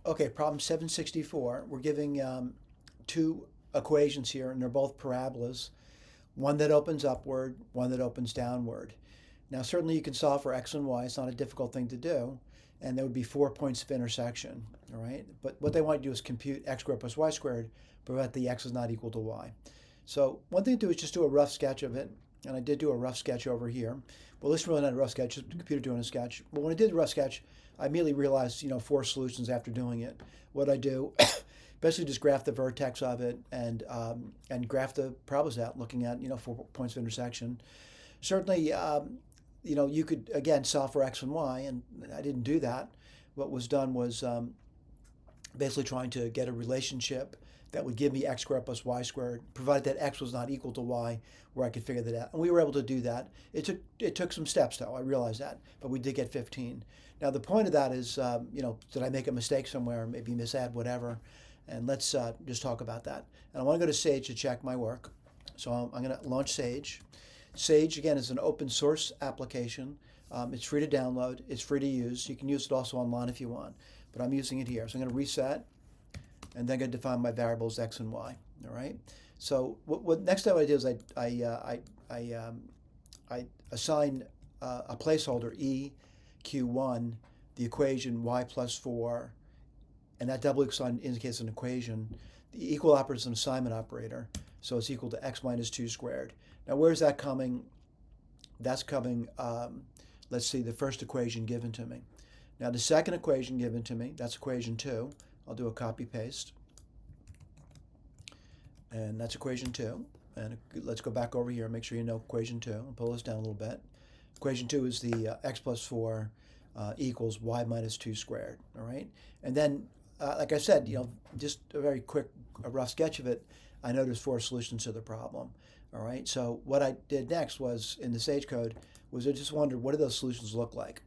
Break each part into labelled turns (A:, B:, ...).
A: Okay, problem 764. We're giving two equations here, and they're both parabolas. One that opens upward, one that opens downward. Now, certainly you can solve for x and y. It's not a difficult thing to do. And there would be 4 points of intersection, all right? But what they want to do is compute x squared plus y squared, provided the x is not equal to y. So one thing to do is just do a rough sketch of it. And I did do a rough sketch over here. Well, this is really not a rough sketch, just the computer doing a sketch. But when I did the rough sketch, I immediately realized, 4 solutions after doing it. What I do, basically just graph the vertex of it and graph the parabolas out, looking at, 4 points of intersection. Certainly, you could, again, solve for x and y, and I didn't do that. What was done was basically trying to get a relationship that would give me x squared plus y squared, provided that x was not equal to y, where I could figure that out. And we were able to do that. It took some steps, though. I realize that, but we did get 15. Now the point of that is, did I make a mistake somewhere? Maybe misadd whatever. And let's just talk about that. And I want to go to Sage to check my work. So I'm going to launch Sage. Sage, again, is an open source application. It's free to download. It's free to use. You can use it also online if you want, but I'm using it here. So I'm going to reset, and then I'm going to define my variables x and y. All right. So what next time I do is I assign a placeholder EQ1, the equation y plus 4, and that double equal sign indicates an equation. The equal operator is an assignment operator, so it's equal to x minus 2 squared. Now, where's that coming? That's coming, let's see, the first equation given to me. Now, the second equation given to me, that's equation 2. I'll do a copy paste. And that's equation 2. And let's go back over here and make sure you know equation 2. I'll pull this down a little bit. Equation 2 is the x plus 4 equals y minus 2 squared. All right? And then, like I said, just a very quick, a rough sketch of it, I noticed 4 solutions to the problem. All right, so what I did next was, in the Sage code, was I just wondered, what do those solutions look like?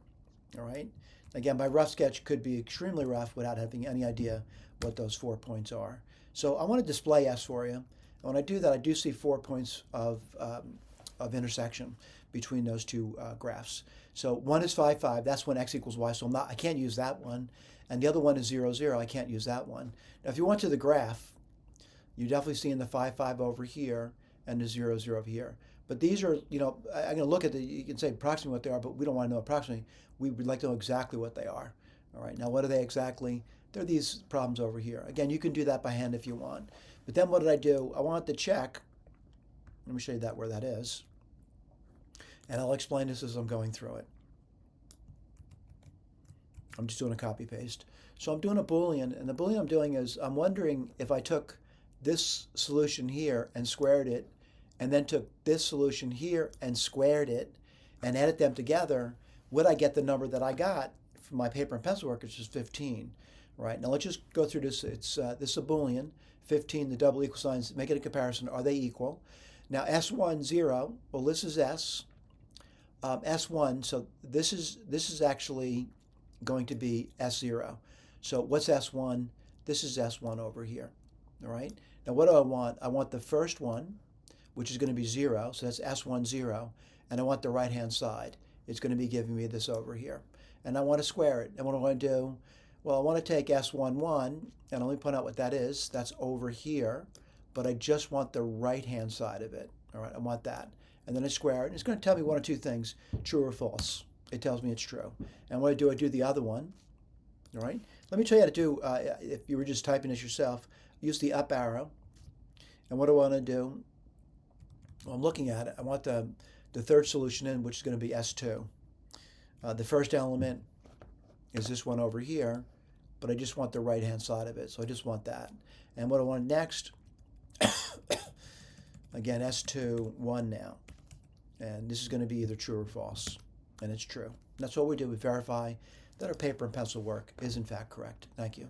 A: All right, again, my rough sketch could be extremely rough without having any idea what those 4 points are. So I want to display S for you. And when I do that, I do see 4 points of intersection between those two graphs. So one is 5, 5. That's when x equals y. So I can't use that one. And the other one is 0, 0. I can't use that one. Now, if you went to the graph, you're definitely seeing the 5, 5 over here and the 0, 0 over here. But these are, I'm going to look at you can say approximately what they are, but we don't want to know approximately. We would like to know exactly what they are. All right, now what are they exactly? They're these problems over here. Again, you can do that by hand if you want. But then what did I do? I want to check. Let me show you where that is. And I'll explain this as I'm going through it. I'm just doing a copy paste. So I'm doing a Boolean, and the Boolean I'm doing is I'm wondering if I took this solution here and squared it, and then took this solution here and squared it, and added them together, would I get the number that I got from my paper and pencil work, which is 15. Right, now let's just go through this. This is a Boolean. 15, the double equal signs, make it a comparison. Are they equal? Now S1, 0, well, this is S. S1, so this is actually going to be S0. So what's S1? This is S1 over here. All right, now what do I want? I want the first one, which is going to be 0, so that's S1, 0, and I want the right-hand side. It's going to be giving me this over here. And I want to square it. And what do I want to do? Well, I want to take S1, 1, and let me point out what that is. That's over here, but I just want the right-hand side of it. All right, I want that. And then I square it. And it's going to tell me one or two things, true or false. It tells me it's true. And what I do the other one. All right, let me tell you how to do, if you were just typing this yourself, use the up arrow. And what do I want to do? Well, I'm looking at it. I want the third solution in, which is going to be S2. The first element is this one over here, but I just want the right-hand side of it, so I just want that. And what I want next, again, S2, 1 now. And this is going to be either true or false, and it's true. And that's what we do. We verify that our paper and pencil work is, in fact, correct. Thank you.